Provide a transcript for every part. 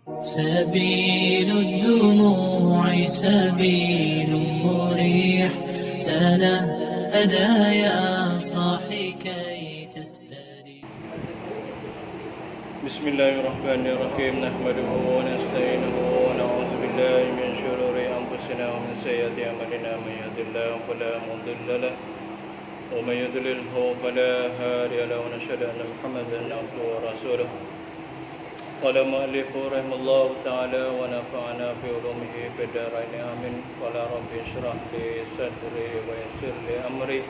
سبيل الدموع سبيل مريح تنهدى يا صاحي كي تستريح. بسم الله الرحمن الرحيم نحمده ونستعينه ونعوذ بالله من شرور أنفسنا ومن سيئات أعمالنا من يهد الله فلا مضل له ومن يضلله فلا هادي له ونشهد أن محمدا عبده ورسوله. قال المؤلف رحمه الله تعالى ونفعنا في علومه في الدارين آمين. قال رب اشرح لي صدري ويسر لي أمري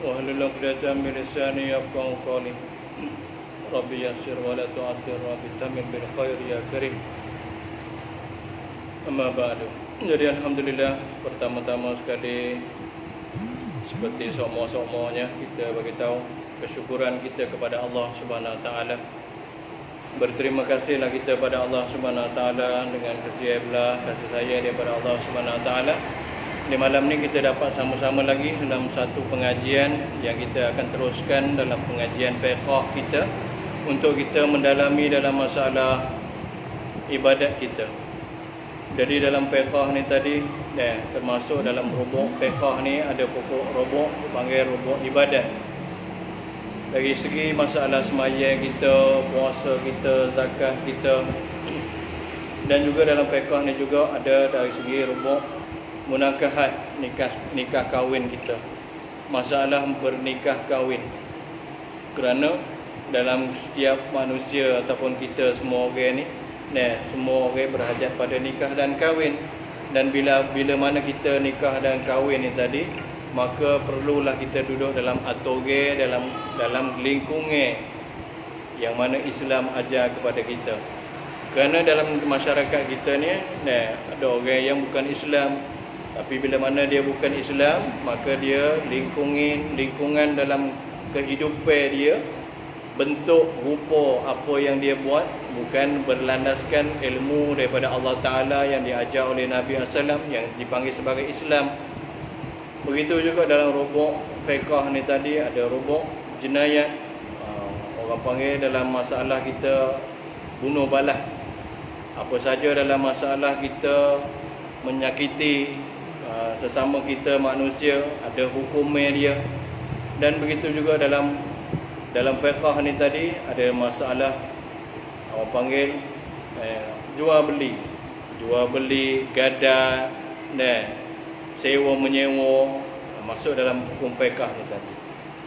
واحلل عقدة من لساني يفقهوا قولي. Rabbi yassir wa la tu'assir, Rabbi tamim bil khair ya karim. Amma ba'du. Jadi alhamdulillah, pertama-tama sekali seperti semua-semuanya kita bagi tahu kesyukuran kita kepada Allah Subhanahu wa taala. Berterima kasihlah kita pada Allah Subhanahu wa taala dengan kasih sayang daripada Allah Subhanahu wa taala. Di malam ni kita dapat sama-sama lagi dalam satu pengajian yang kita akan teruskan dalam pengajian fiqh kita untuk kita mendalami dalam masalah ibadat kita. Jadi dalam fiqh ni tadi, termasuk dalam rubuk fiqh ni ada pokok rubuk panggil rubuk ibadat. Dari segi masalah sembahyang kita, puasa kita, zakat kita, dan juga dalam fiqh ni juga ada dari segi rubuk munakahat, nikah kahwin kita. Masalah bernikah kahwin. Kerana dalam setiap manusia ataupun kita semua orang ni, semua orang berhajat pada nikah dan kahwin. Dan bila mana kita nikah dan kahwin ni tadi, maka perlulah kita duduk dalam atoge, dalam lingkungan yang mana Islam ajar kepada kita. Kerana dalam masyarakat kita ni, ada orang yang bukan Islam. Tapi bila mana dia bukan Islam, maka dia lingkungan dalam kehidupan dia, bentuk rupa apa yang dia buat bukan berlandaskan ilmu daripada Allah Ta'ala yang diajar oleh Nabi SAW yang dipanggil sebagai Islam. Begitu juga dalam rubuk fiqh ni tadi ada rubuk jenayat. Orang panggil dalam masalah kita bunuh balas. Apa saja dalam masalah kita menyakiti sesama kita manusia, ada hukumnya dia. Dan begitu juga dalam fiqh ni tadi ada masalah orang panggil jual beli, gadai, sewa menyewa, masuk dalam hukum fiqh ni tadi.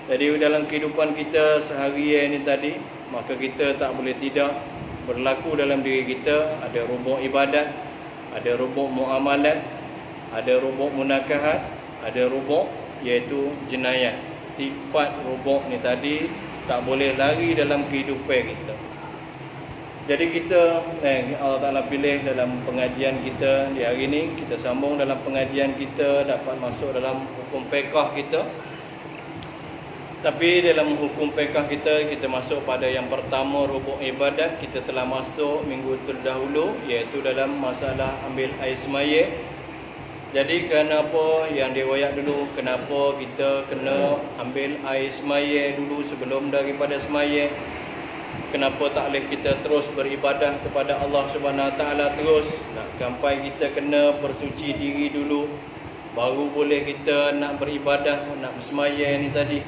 Jadi dalam kehidupan kita seharian ni tadi, maka kita tak boleh tidak berlaku dalam diri kita ada rubuk ibadat, ada rubuk muamalat, ada rubuk munakahat, ada rubuk iaitu jenayat. Empat rubuk ni tadi tak boleh lari dalam kehidupan kita. Jadi kita Allah Ta'ala pilih dalam pengajian kita di hari ini, kita sambung dalam pengajian kita dapat masuk dalam hukum fiqh kita. Tapi dalam hukum fiqh kita masuk pada yang pertama rubuk ibadat. Kita telah masuk minggu terdahulu iaitu dalam masalah ambil air sembahyang. Jadi kenapa yang diwayak dulu, kenapa kita kena ambil air sembahyang dulu sebelum daripada sembahyang? Kenapa tak boleh kita terus beribadah kepada Allah Subhanahu Wa Taala terus? Sampai kita kena bersuci diri dulu, baru boleh kita nak beribadah, nak sembahyang ni tadi.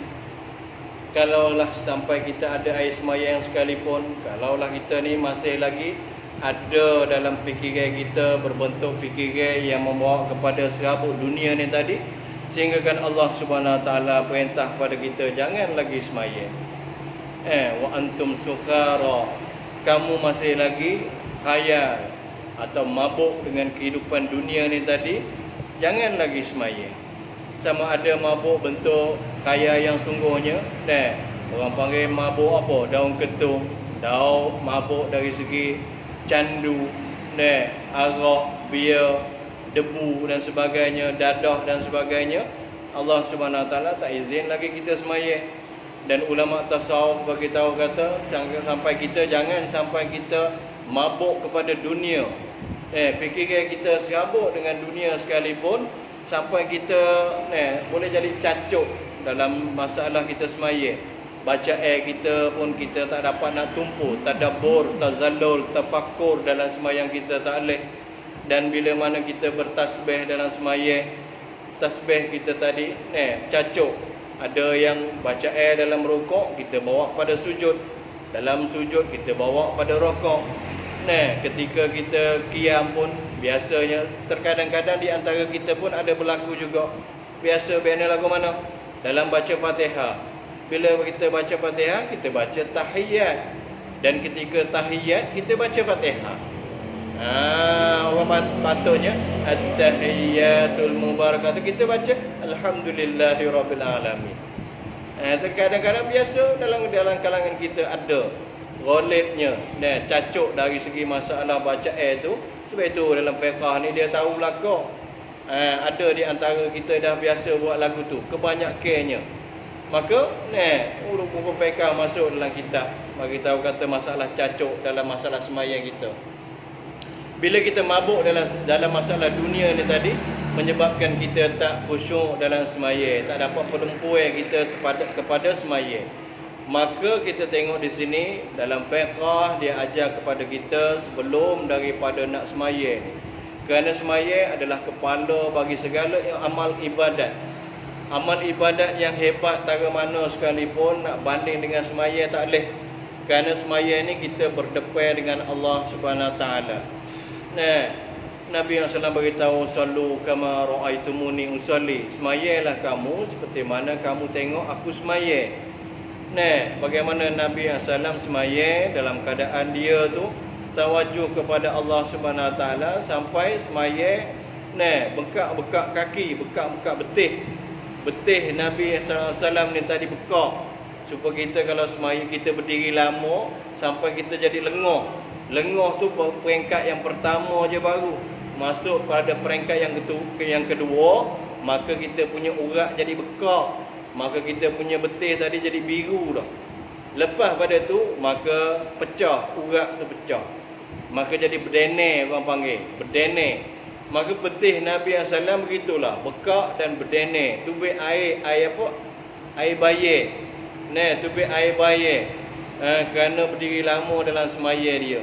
Kalaulah sampai kita ada air sembahyang sekalipun, kalaulah kita ni masih lagi ada dalam fikiran kita berbentuk fikiran yang membawa kepada serabut dunia ni tadi, sehingga kan Allah Subhanahu Wa Taala perintah pada kita jangan lagi sembahyang. Wa antum sukara, kamu masih lagi khayal atau mabuk dengan kehidupan dunia ni tadi, jangan lagi sembahyang. Sama ada mabuk bentuk khayal yang sungguhnya, orang panggil mabuk apa? Daun ketum, daun mabuk dari segi candu, arak, bia, debu dan sebagainya, dadah dan sebagainya. Allah Subhanahu Wa Taala tak izin lagi kita sembahyang. Dan ulama tasawuf bagi tahu kata jangan sampai kita mabuk kepada dunia. Fikiran kita serabut dengan dunia sekalipun, sampai kita boleh jadi cacut dalam masalah kita sembahyang. Bacaan kita pun kita tak dapat nak tumpu, tadabbur, tazallul, tafakkur dalam sembahyang kita tak boleh. Dan bila mana kita bertasbih dalam sembahyang, tasbih kita tadi cacuk. Ada yang bacaan dalam rukuk kita bawa pada sujud, dalam sujud kita bawa pada rukuk. Ketika kita qiyam pun biasanya terkadang-kadang di antara kita pun ada berlaku juga. Biasa bina lagu mana? Dalam baca Fatihah. Bila kita baca Fatihah, kita baca tahiyat. Dan ketika tahiyat, kita baca Fatihah. Orang patutnya at-tahiyyatul mubarakatuh, kita baca alhamdulillahirabbil alamin. Terkadang-kadang biasa dalam kalangan kita ada ghalibnya cacuk dari segi masalah bacaan tu. Sebab itu dalam fiqh ni dia tahu belaka. Ada di antara kita dah biasa buat lagu tu, kebanyakannya. Maka buku fiqh masuk dalam kitab bagi tahu kata masalah cacuk dalam masalah sembahyang kita. Bila kita mabuk dalam masalah dunia ni tadi, menyebabkan kita tak khusyuk dalam sembahyang, tak dapat penumpuan kita kepada sembahyang. Maka kita tengok di sini dalam fiqh dia ajar kepada kita sebelum daripada nak sembahyang. Kerana sembahyang adalah kepala bagi segala amal ibadat. Amal ibadat yang hebat tara mana sekalipun nak banding dengan sembahyang tak boleh. Kerana sembahyang ni kita berdepan dengan Allah Subhanahu Wa Taala. Nabi SAW beritahu, sallu kama ra'aitumuni usalli. Sembahyanglah kamu seperti mana kamu tengok aku sembahyang. Bagaimana Nabi SAW sembahyang dalam keadaan dia tu tawajuh kepada Allah Subhanahu Wa Taala sampai sembahyang bengkak-bengkak kaki, bengkak-bengkak betih Nabi SAW ni tadi bekak. Supaya kita kalau sembahyang kita berdiri lama sampai kita jadi lengah. Lengah tu peringkat yang pertama je baru. Masuk pada peringkat yang kedua, maka kita punya urat jadi bekak. Maka kita punya betih tadi jadi biru dah. Lepas pada tu maka pecah, urat tu pecah. Maka jadi berdenai, orang panggil berdenai. Maka betih Nabi SAW begitulah, bekak dan berdenai. Tubik air apa? Air bayar. Tubik air bayar. Kerana berdiri lama dalam sembahyang dia.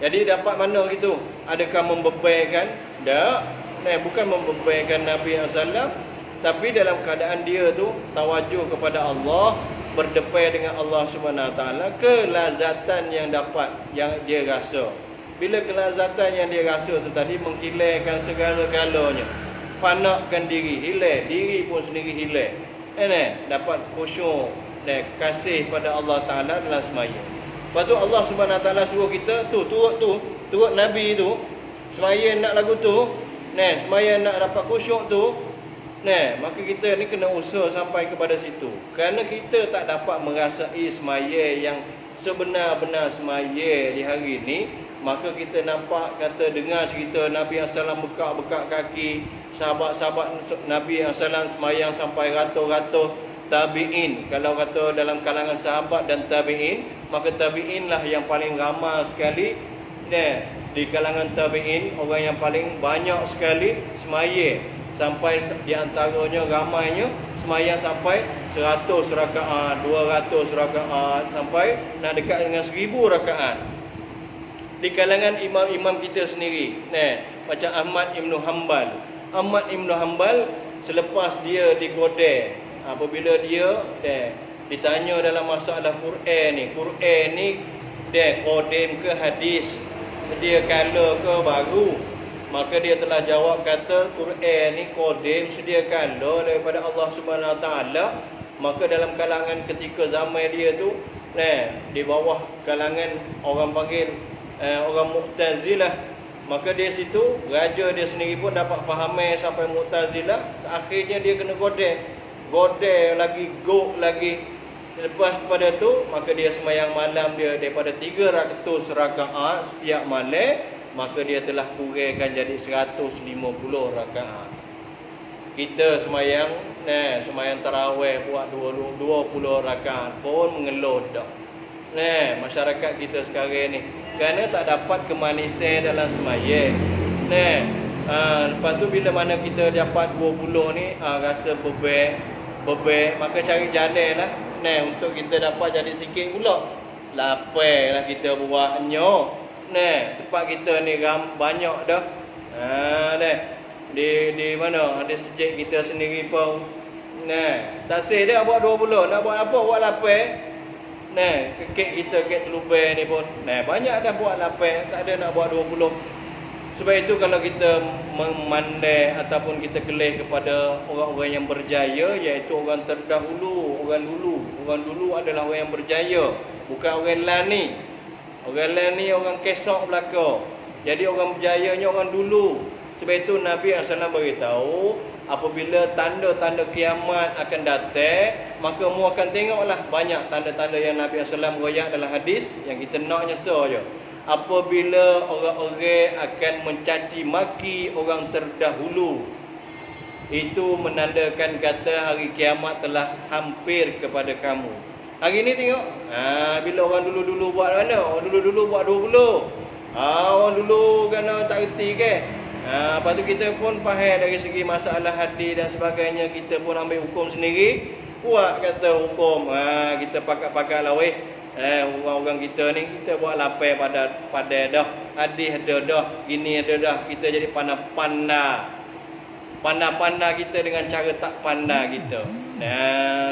Jadi dapat mana gitu? Adakah membebankan? Tak. Bukan membebankan Nabi SAW, tapi dalam keadaan dia tu tawajuh kepada Allah, berdepan dengan Allah Subhanahu Wa Taala, kelazatan yang dapat yang dia rasa. Bila kelazatan yang dia rasa tu tadi menghilalkan segala-galanya, fanakan diri, hilang diri pun sendiri hilang. Dapat khusyuk dan kasih pada Allah Taala dalam sembahyang. Lepas tu Allah Subhanahu Wa Taala suruh kita turut Nabi tu sembahyang nak lagu tu, sembahyang nak dapat khusyuk tu. Maka kita ni kena usaha sampai kepada situ. Kerana kita tak dapat merasai sembahyang yang sebenar-benar sembahyang di hari ni, maka kita nampak kata dengar cerita Nabi SAW bekak-bekak kaki, sahabat-sahabat Nabi SAW sembahyang sampai ratus-ratus tabi'in. Kalau kata dalam kalangan sahabat dan tabi'in, maka tabi'in lah yang paling ramai sekali. Di kalangan tabi'in, orang yang paling banyak sekali sembahyang. Sampai di antaranya ramainya sembahyang sampai 100 rakaat, 200 rakaat, sampai nak dekat dengan 1000 rakaat. Di kalangan imam-imam kita sendiri, macam Ahmad Ibn Hanbal. Ahmad Ibn Hanbal selepas dia digodeh, apabila dia ditanya dalam masalah Quran ni dia kodim ke hadis, dia kala ke baru, maka dia telah jawab kata Quran ni kodim sedia kala daripada Allah Subhanahu Wa Taala. Maka dalam kalangan ketika zaman dia tu di bawah kalangan orang panggil orang Mu'tazilah, maka dia situ raja dia sendiri pun dapat fahamai sampai Mu'tazilah. Akhirnya dia kena godeh lagi, gok lagi. Lepas pada tu maka dia sembahyang malam dia daripada 300 rakaat setiap malam, maka dia telah kurangkan jadi 150 rakaat. Kita sembahyang tarawih buat 20 rakaat pun mengeluh dah. Masyarakat kita sekarang ni kerana tak dapat kemanisan dalam sembahyang. Lepas tu bila mana kita dapat 20 ni rasa bebek, maka cari jalan lah. Nah, untuk kita dapat jadi sikit pula. Lapar lah kita buatnya. Nah, tempat kita ni banyak dah. Dah. Di mana? Ada sejik kita sendiri pun. Nah, tak sih dia buat 20. Nak buat apa? Buat lapar. Nah, kek kita, kek telubai ni pun. Nah, banyak dah buat lapar. Tak ada nak buat 20. Sebab itu kalau kita memandai ataupun kita kelih kepada orang-orang yang berjaya, iaitu orang terdahulu, orang dulu adalah orang yang berjaya, bukan orang lain ni. Orang lain ni orang kesok belaka. Jadi orang berjayanya orang dulu. Sebab itu Nabi SAW beritahu, apabila tanda-tanda kiamat akan datang, maka mu akan tengoklah banyak tanda-tanda yang Nabi SAW royak dalam hadis yang kita nak nyesa je. Apabila orang-orang akan mencaci maki orang terdahulu, itu menandakan kata hari kiamat telah hampir kepada kamu. Hari ni tengok, bila orang dulu-dulu buat mana? Orang dulu-dulu buat 20. Orang dulu kena tak reti ke? Lepas tu kita pun faham dari segi masalah hadis dan sebagainya, kita pun ambil hukum sendiri. Buat kata hukum, kita pakai lah weh. Orang-orang kita ni, kita buat lapar pada dah. Hadis ada dah, gini ada dah. Kita jadi pandai-pandai. Pandai-pandai kita dengan cara tak pandai kita.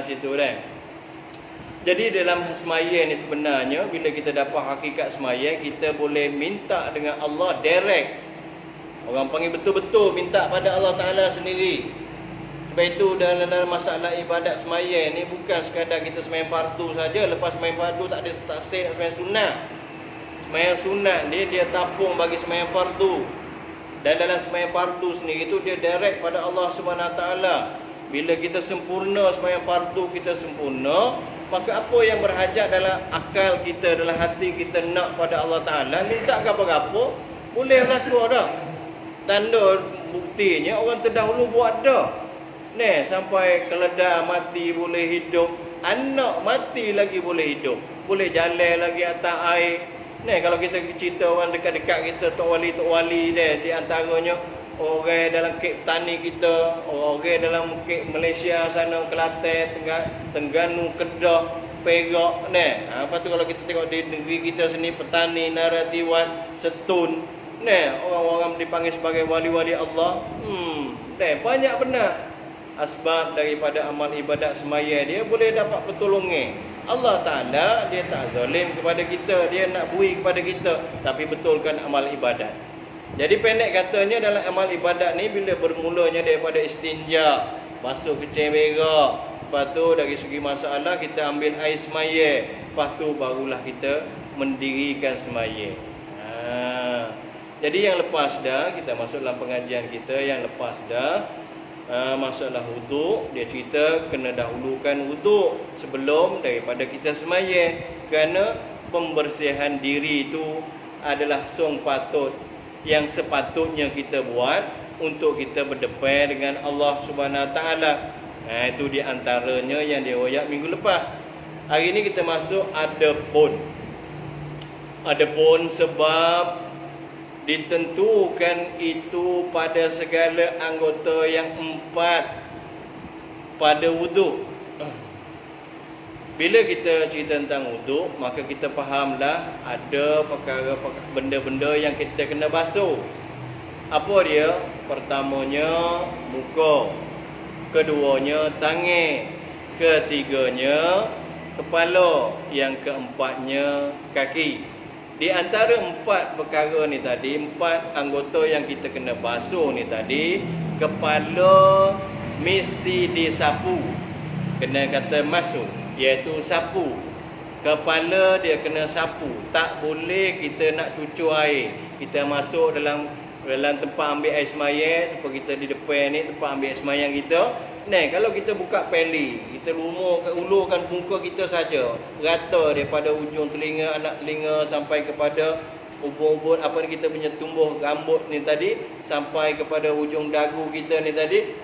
Situ dah. Jadi dalam semaya ni sebenarnya, bila kita dapat hakikat semaya, kita boleh minta dengan Allah direct. Orang panggil betul-betul minta pada Allah Ta'ala sendiri. Sebab itu dalam masalah ibadat semaya ni, bukan sekadar kita semayang fardu saja. Lepas semayang fardu tak ada taksir nak semayang sunat. Semayang sunat dia tapung bagi semayang fardu. Dan dalam semayang fardu sendiri tu dia direct pada Allah Subhanahu Taala. Bila kita sempurna semayang fardu, kita sempurna, maka apa yang berhajat dalam akal kita, dalam hati kita nak pada Allah Ta'ala, minta apa-apa, boleh berlaku dah. Tanda buktinya orang terdahulu buat dah. Sampai keledai mati boleh hidup, anak mati lagi boleh hidup, boleh jalan lagi atas air. Kalau kita cerita orang dekat-dekat kita, tok wali dia, di antaranya orang dalam kek petani kita, orang dalam kek Malaysia sana, Kelantan, Terengganu, Kedah, Perak. Lepas tu kalau kita tengok di negeri kita sini, petani, Naratiwan, Setun, orang-orang dipanggil sebagai wali-wali Allah. Banyak benar asbab daripada amal ibadat semaya dia boleh dapat pertolongan. Allah Ta'ala dia tak zalim kepada kita, dia nak beri kepada kita, tapi betulkan amal ibadat. Jadi pendek katanya, dalam amal ibadat ni, bila bermulanya daripada istinja, basuh kecil berak, lepas tu dari segi masalah kita ambil air semaya, lepas tu barulah kita mendirikan semaya. Jadi yang lepas dah, kita masuk dalam pengajian kita yang lepas dah, masalah wuduk, dia cerita kena dahulukan wuduk sebelum daripada kita semaya. Kerana pembersihan diri itu adalah yang sepatutnya kita buat untuk kita berdepan dengan Allah Subhanahu Taala. Itu di antaranya yang diroyak minggu lepas. Hari ini kita masuk adapun sebab ditentukan itu pada segala anggota yang 4 pada wuduk. Bila kita cerita tentang wuduk, maka kita fahamlah ada benda-benda yang kita kena basuh. Apa dia? Pertamanya muka, keduanya tangan, ketiganya kepala, yang keempatnya kaki. Di antara 4 perkara ni tadi, 4 anggota yang kita kena basuh ni tadi, kepala mesti disapu. Kena kata masuk, iaitu sapu. Kepala dia kena sapu. Tak boleh kita nak cucur air. Kita masuk dalam tempat ambil air semayang, tempat kita di depan ni, tempat ambil air semayang kita. Kalau kita buka peli, kita ulurkan muka kita saja, rata daripada ujung telinga, anak telinga sampai kepada ubun-ubun apa ni kita punya tumbuh rambut ni tadi, sampai kepada ujung dagu kita ni tadi,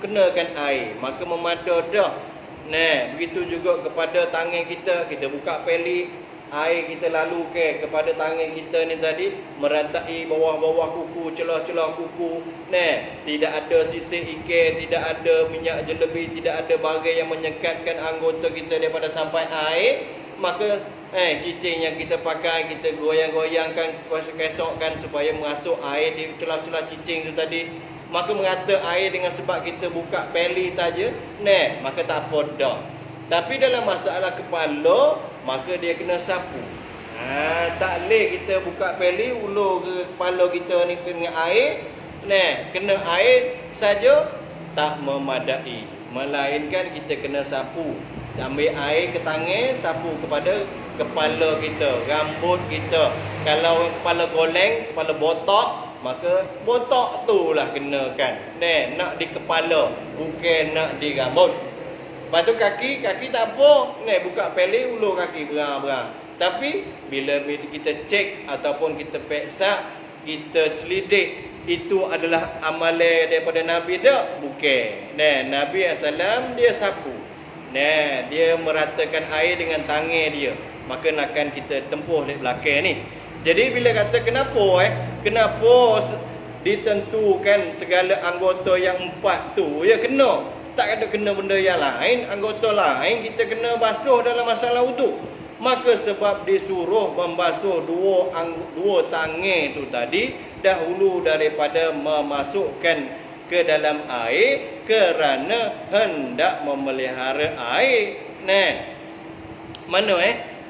kenakan air, maka memada dah. Begitu juga kepada tangan kita buka peli, air kita lalu kepada tangan kita ni tadi, meratai bawah-bawah kuku, celah-celah kuku. Tidak ada sisik ikan, tidak ada minyak jelebi, tidak ada bagai yang menyekatkan anggota kita daripada sampai air. Maka cicing yang kita pakai, kita goyang-goyangkan, kesokkan supaya masuk air di celah-celah cicing tu tadi. Maka merata air dengan sebab kita buka peli saja, maka tak apa dah. Tapi dalam masalah kepala, maka dia kena sapu. Tak boleh kita buka peli, ulur ke kepala kita ni kena air, kena air saja tak memadai. Melainkan kita kena sapu. Ambil air ke tangan, sapu kepada kepala kita, rambut kita. Kalau kepala goleng, kepala botak, maka botak tu lah kenakan. Nak di kepala, bukan nak di rambut. Lepas tu kaki tak apa. Buka peli, ulur kaki berang-berang. Tapi bila kita cek ataupun kita peksa, kita selidik, itu adalah amalan daripada Nabi tak? Bukan. Nabi SAW dia sapu. Dia meratakan air dengan tangan dia. Maka nakkan kita tempuh di belakang ni. Jadi bila kata kenapa ditentukan segala anggota yang 4 tu, ya kena. Tak ada kena benda yang lain, anggota lain kita kena basuh dalam masalah wuduk. Maka sebab disuruh membasuh dua tangan tu tadi dahulu daripada memasukkan ke dalam air, kerana hendak memelihara air. Mana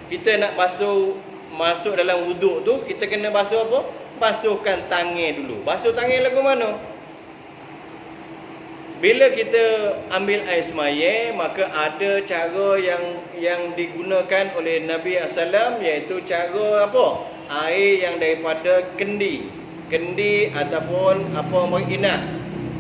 kita nak basuh masuk dalam wuduk tu, kita kena basuh apa? Basuhkan tangan dulu. Basuh tangan lagu mana? Bila kita ambil air semaya, maka ada cara yang digunakan oleh Nabi SAW, iaitu cara apa? Air yang daripada kendi ataupun inat.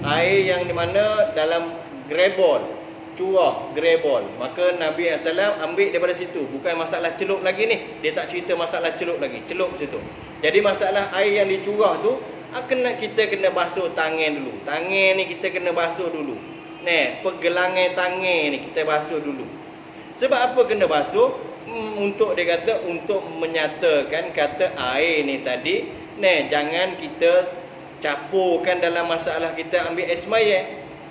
Air yang di mana dalam grebol, curah grebol. Maka Nabi SAW ambil daripada situ. Bukan masalah celup lagi ni. Dia tak cerita masalah celup lagi. Celup situ. Jadi masalah air yang dicurah tu, kita kena basuh tangan dulu. Tangan ni kita kena basuh dulu. Pergelangan tangan ni kita basuh dulu. Sebab apa kena basuh? Untuk dia kata, untuk menyatakan kata air ni tadi, jangan kita capurkan dalam masalah kita ambil air semaya.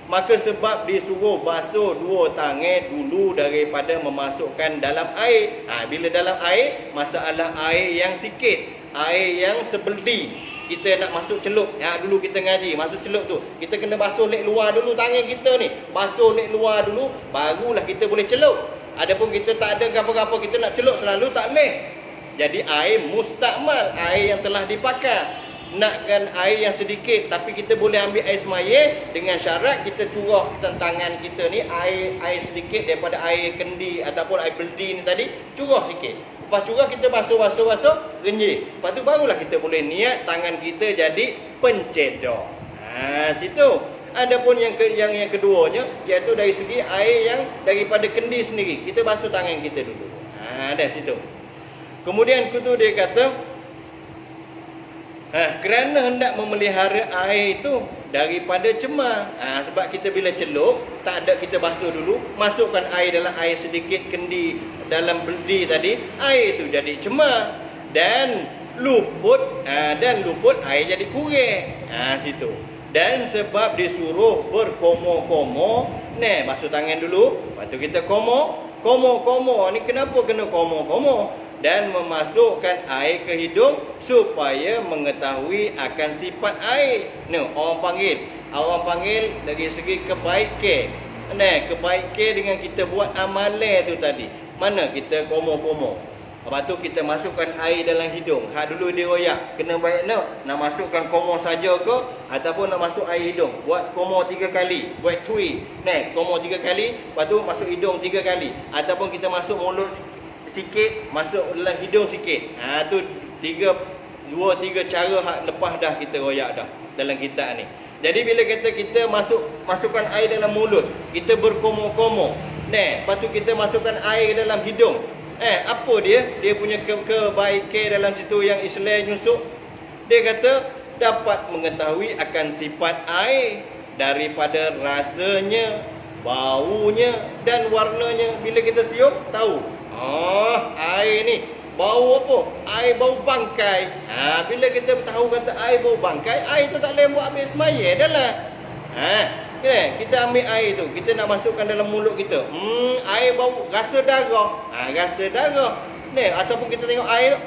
Maka sebab disuruh basuh dua tangan dulu daripada memasukkan dalam air. Bila dalam air, masalah air yang sikit, air yang sebeldi. Kita nak masuk celup, dulu kita ngaji, masuk celup tu, kita kena basuh lek luar dulu tangan kita ni. Basuh lek luar dulu, barulah kita boleh celup. Adapun kita tak ada apa-apa, kita nak celup selalu, tak boleh. Jadi air mustakmal, air yang telah dipakai. Nakkan air yang sedikit, tapi kita boleh ambil air semaya dengan syarat kita curah tangan kita ni air sedikit daripada air kendi ataupun air beldi ni tadi, curah sikit. Lepas curah kita basuh, renyih. Lepas tu barulah kita boleh niat tangan kita jadi pencedok. Situ. Adapun yang keduanya, iaitu dari segi air yang daripada kendi sendiri, kita basuh tangan kita dulu. Dah situ. Kemudian kutu dia kata, kerana hendak memelihara air itu daripada cemar. Sebab kita bila celup, tak ada kita basuh dulu, masukkan air dalam air sedikit kendi dalam beldi tadi, air itu jadi cemar dan luput, air jadi kurang. Situ. Dan sebab disuruh berkomo-komo, basuh tangan dulu, lepas tu kita komo. Ni kenapa kena komo-komo? Dan memasukkan air ke hidung supaya mengetahui akan sifat air. Orang panggil dari segi kebaikan. Kebaikan dengan kita buat amalan tu tadi. Mana kita komo-komo. Lepas tu kita masukkan air dalam hidung. Dulu dia royak. Kena baik nak masukkan komo saja ke ataupun nak masuk air hidung. Buat komo 3 kali. Buat tui. Komo 3 kali. Lepas tu masuk hidung 3 kali. Ataupun kita masuk mulut sikit, masuk dalam hidung sikit. Tu 2-3 cara lepas dah kita royak dah dalam kitab ni. Jadi bila kita masukkan air dalam mulut, kita berkomo-komo. Lepas tu kita masukkan air dalam hidung. Apa dia punya kebaikan dalam situ yang Islam nyusuk? Dia kata dapat mengetahui akan sifat air daripada rasanya, baunya dan warnanya. Bila kita cium, tahu air ni bau apa? Air bau bangkai. Bila kita tahu kata air bau bangkai, air tu tak boleh buat ambil semaya dah lah. Kita ambil air tu, kita nak masukkan dalam mulut kita. Air bau rasa darah. Rasa darah. Ataupun kita tengok air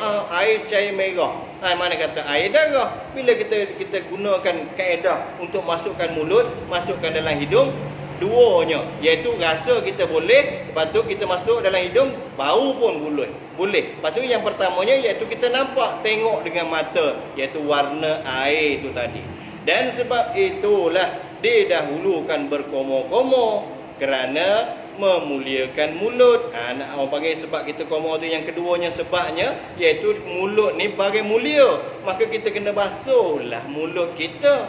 cair merah. Mana kata air darah. Bila kita gunakan kaedah untuk masukkan mulut, masukkan dalam hidung, duanya, iaitu rasa kita boleh, lepas tu kita masuk dalam hidung, bau pun boleh. Lepas tu yang pertamanya iaitu kita nampak, tengok dengan mata, iaitu warna air tu tadi. Dan sebab itulah didahulukan berkomo-komo kerana memuliakan mulut. Orang panggil sebab kita komo tu yang keduanya, sebabnya iaitu mulut ni bagai mulia, maka kita kena basuhlah mulut kita.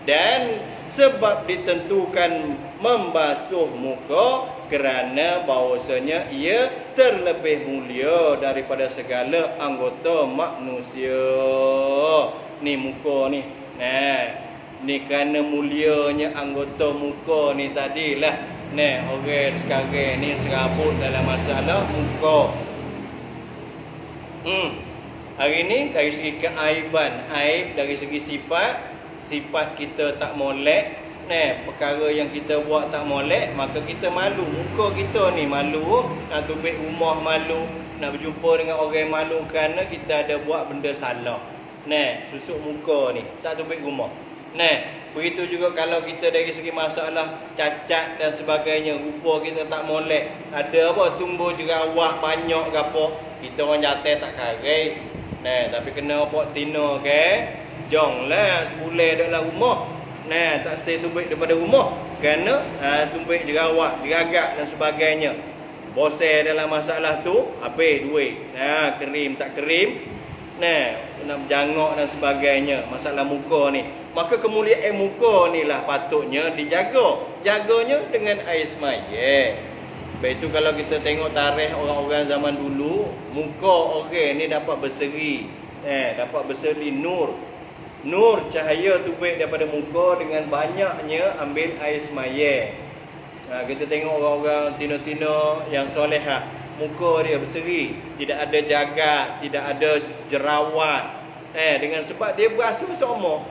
Dan sebab ditentukan membasuh muka kerana bahawasanya ia terlebih mulia daripada segala anggota manusia. Ni muka ni. Ni kerana mulianya anggota muka ni tadilah. Orang sekarang ni serabut dalam masalah muka. Hari ni dari segi keaiban, aib dari segi sifat kita tak molek. Perkara yang kita buat tak molek, maka kita malu. Muka kita ni malu, nak tubik rumah malu, nak berjumpa dengan orang malu kerana kita ada buat benda salah. Susuk muka ni, tak tubik rumah. Begitu juga kalau kita dari segi masalah cacat dan sebagainya, rupa kita tak molek, ada apa, tumbuh jerawat banyak ke apa, kita orang jatuh tak karai. Tapi kena apa tina ke, jonglah sebulan dalam rumah. Tak stay tubik daripada rumah kerana tumbik jerawat, jeragak dan sebagainya. Bosel dalam masalah tu, habis duit. Kerim tak kerim, nak berjangok dan sebagainya. Masalah muka ni, maka kemuliaan muka ni lah patutnya dijaga. Jaganya dengan air semaya. Baik tu kalau kita tengok tarikh orang-orang zaman dulu, muka orang ni dapat berseri, dapat berseri nur cahaya tubik daripada muka dengan banyaknya ambil air semaya. Kita tengok orang-orang tina-tina yang solehah, muka dia berseri, tidak ada jagat, tidak ada jerawat. Dengan sebab dia basuh sama.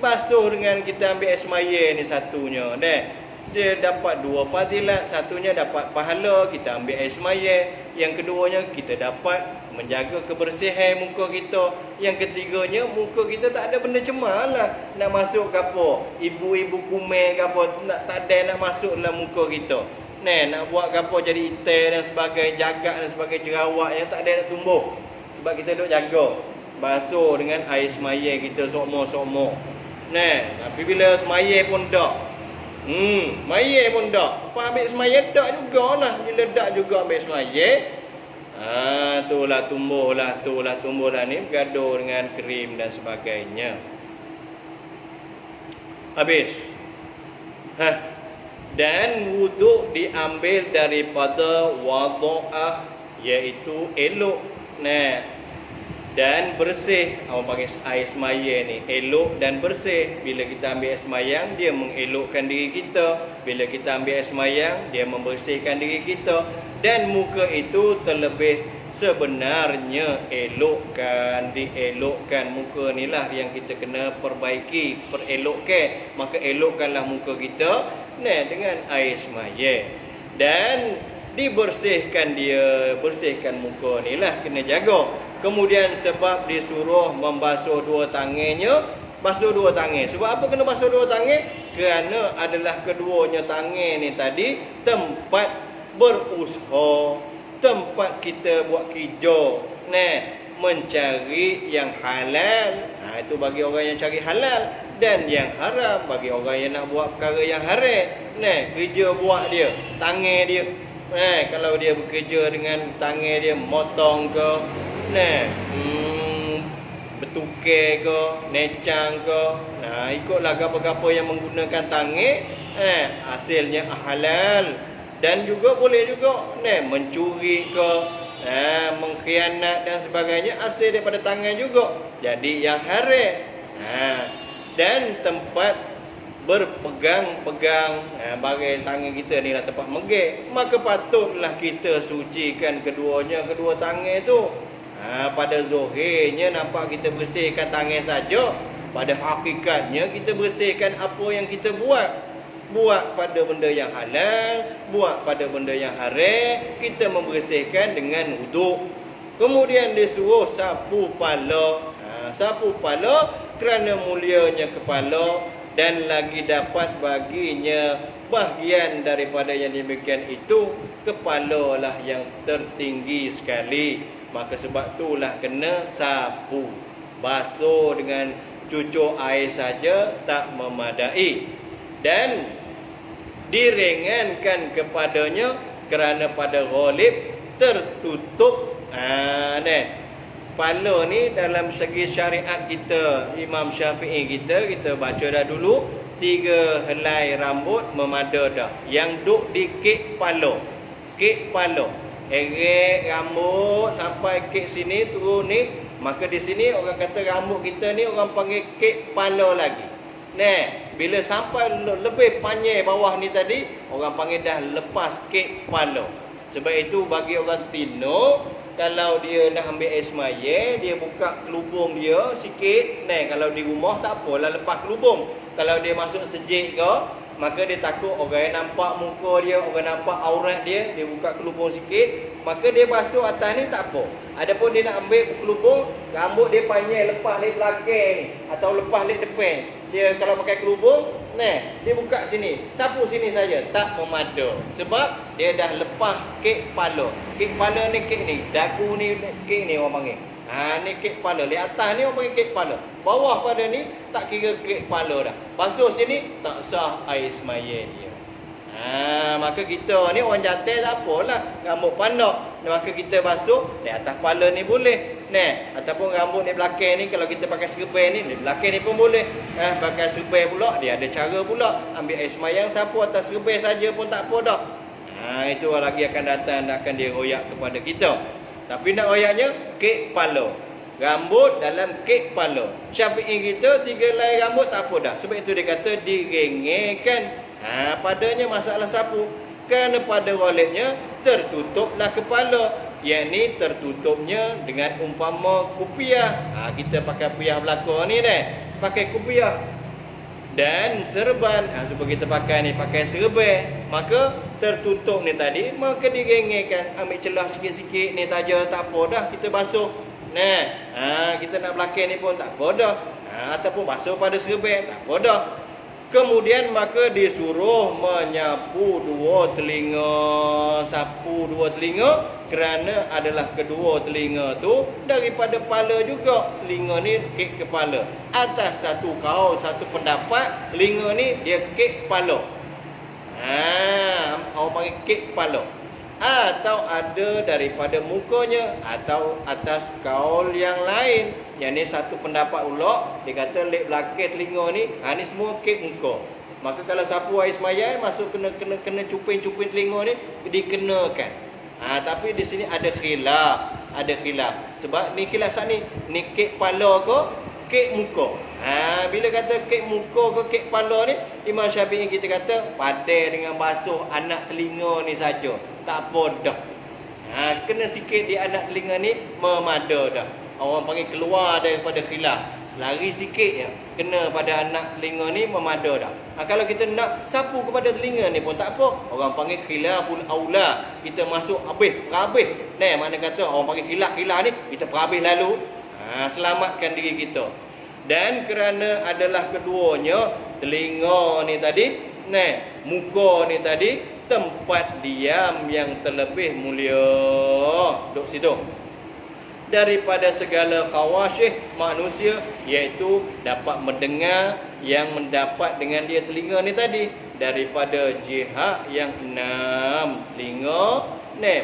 Basuh dengan kita ambil air semaya ni satunya. Dia dapat dua fadilat. Satunya dapat pahala, kita ambil air semaya. Yang keduanya kita dapat menjaga kebersihan muka kita. Yang ketiganya, muka kita tak ada benda cemar lah. Nak masuk ke apa, ibu-ibu kumel ke apa, tak ada nak masuk dalam muka kita. Nak buat ke apa jadi hitam dan sebagainya, jagat dan sebagainya, jerawat yang tak ada nak tumbuh. Sebab kita duk jaga. Basuh dengan air semaya kita sokmo-sokmo. Tapi bila semaya pun tak, semaya pun tak, apa ambil semaya tak jugalah. Bila tak juga ambil semaya, itulah tumbuhlah ni bergaduh dengan krim dan sebagainya. Habis. Dan wuduk diambil daripada wadu'ah, iaitu elok. Dan bersih. Orang panggil air semaya ni elok dan bersih. Bila kita ambil air semayang, dia mengelokkan diri kita. Bila kita ambil air semayang, dia membersihkan diri kita. Dan muka itu terlebih sebenarnya dielokkan. Muka ni lah yang kita kena perbaiki, perelokkan. Maka elokkanlah muka kita dengan air semaya. Dan dibersihkan bersihkan muka ni lah kena jaga. Kemudian sebab disuruh membasuh dua tangannya, basuh dua tangan. Sebab apa kena basuh dua tangan? Kerana adalah keduanya tangan ni tadi tempat berusaha, tempat kita buat kerja, mencari yang halal. Itu bagi orang yang cari halal. Dan yang haram bagi orang yang nak buat perkara yang haram. Kerja buat dia, tangan dia. Kalau dia bekerja dengan tangan dia, motong ke, bertukar ke, necang ke, ikutlah apa-apa yang menggunakan tangan, hasilnya halal. Dan juga boleh juga mencuri ke, mengkhianat dan sebagainya, hasil daripada tangan juga, jadi yang haram. Dan tempat berpegang-pegang, bagai tangan kita ni lah tempat megek, maka patutlah kita sucikan kedua tangan tu. Pada zahirnya nampak kita bersihkan tangan saja, pada hakikatnya kita bersihkan apa yang kita buat. Buat pada benda yang halal, buat pada benda yang haram, kita membersihkan dengan wuduk. Kemudian disuruh sapu kepala. Sapu kepala kerana mulianya kepala dan lagi dapat baginya bahagian daripada yang demikian itu, kepala lah yang tertinggi sekali. Maka sebab itulah kena sapu. Basuh dengan cucuk air saja tak memadai. Dan diringankan kepadanya kerana pada ghalib tertutup. Kepala ni dalam segi syariat kita, Imam Syafi'i kita baca dah dulu, 3 helai rambut memada dah. Yang duk di kek kepala. Kek kepala. Erek rambut sampai kek sini turun ni, maka di sini orang kata rambut kita ni orang panggil kek kepala lagi. Bila sampai lebih panjang bawah ni tadi, orang panggil dah lepas kek kepala. Sebab itu bagi orang Tino, kalau dia nak ambil air semaya, dia buka kelubung dia sikit. Kalau di rumah tak apalah lepas kelubung. Kalau dia masuk sejik ke, maka dia takut orang nampak muka dia, orang nampak aurat dia, dia buka kelubung sikit, maka dia basuh atas ni tak apa. Adapun dia nak ambil kelubung, rambut dia panjang lepas lek belakang ni atau lepas lek depan, dia kalau pakai kelubung, dia buka sini, sapu sini saja, tak memada. Sebab dia dah lepas kek kepala. Kek kepala ni kek ni, dagu ni kek ni orang panggil. Ni kek kepala. Di atas ni orang panggil kek kepala. Bawah pada ni tak kira kek kepala dah. Basuh sini tak sah air semaya dia. Maka kita ni orang jantan tak apalah, rambut pandak, maka kita basuh di atas kepala ni boleh. Ataupun rambut ni belakang ni, kalau kita pakai serban ni, di belakang ni pun boleh. Pakai serban pula, dia ada cara pula. Ambil air semayang sapu atas serban saja pun tak apa dah. Itu lagi akan datang, akan dia royak kepada kita. Tapi nak royaknya kek kepala. Rambut dalam kek kepala. Syafi'i kita 3 helai rambut tak apa dah. Sebab itu dia kata direngekan. Padanya masalah sapu. Kerana pada ghalibnya tertutuplah kepala. Yakni tertutupnya dengan umpama kupiah. Kita pakai kupiah belakang ni pakai kupiah. Dan serban, supaya kita pakai ni pakai serban, maka tertutup ni tadi, maka direngekan. Ambil celah sikit-sikit ni saja tak apa dah, kita basuh. Kita nak belakang ni pun tak apa dah. Ataupun basuh pada serban tak apa dah. Kemudian maka disuruh menyapu 2 telinga. Sapu 2 telinga kerana adalah kedua telinga tu daripada kepala juga. Telinga ni kek kepala. Atas satu kaul, satu pendapat, telinga ni dia kek kepala. Orang panggil kek kepala. Atau ada daripada mukanya, atau atas kaul yang lain. Yang ni satu pendapat pula, dia kata lek belakang telinga ni, ni semua kek muka. Maka kalau sapu air sembahyang masuk kena cuping-cuping telinga ni dikenakan. Tapi di sini ada khilaf, Sebab ni khilaf sat ni kek kepala ke kek muka. Bila kata kek muka ke kek kepala ni, Imam Syafi'i kita kata padan dengan basuh anak telinga ni saja. Tak apa dah. Kena sikit di anak telinga ni memada dah. Orang panggil keluar daripada khilaf. Lari sikit ya, kena pada anak telinga ni memada dah. Kalau kita nak sapu kepada telinga ni pun tak apa. Orang panggil khilaful aula. Kita masuk perhabis. Mana kata orang panggil khilaf ni, kita perhabis lalu. Selamatkan diri kita. Dan kerana adalah keduanya, telinga ni tadi, muka ni tadi, tempat diam yang terlebih mulia. Duduk situ. Daripada segala khawasyih manusia, iaitu dapat mendengar yang mendapat dengan dia telinga ni tadi. Daripada jihad yang 6. Telinga,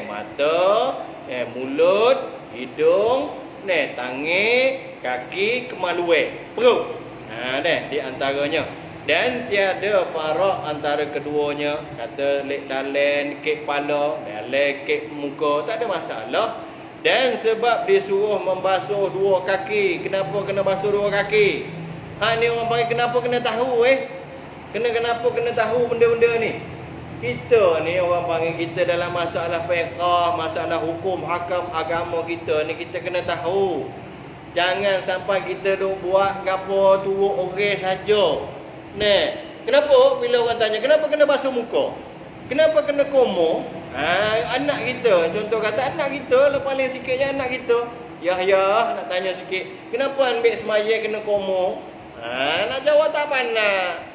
mata, mulut, hidung, tangan, kaki, kemaluan, perut. Di antaranya. Dan tiada farak antara keduanya. Kata lek dalam kek kepala, dalam kek muka, tak ada masalah. Dan sebab disuruh membasuh 2 kaki. Kenapa kena basuh 2 kaki? Ni orang panggil kenapa kena tahu Kenapa kena tahu benda-benda ni? Kita ni orang panggil kita dalam masalah fiqh, masalah hukum, hakam agama kita ni kita kena tahu. Jangan sampai kita duk buat gapo turut orang saja. Nah, kenapa bila orang tanya kenapa kena basuh muka? Kenapa kena komo? Anak kita, contoh kata anak kita, paling sikitnya anak kita. Yah, nak tanya sikit. Kenapa ambil semaya kena komo? Nak jawab tak pandai.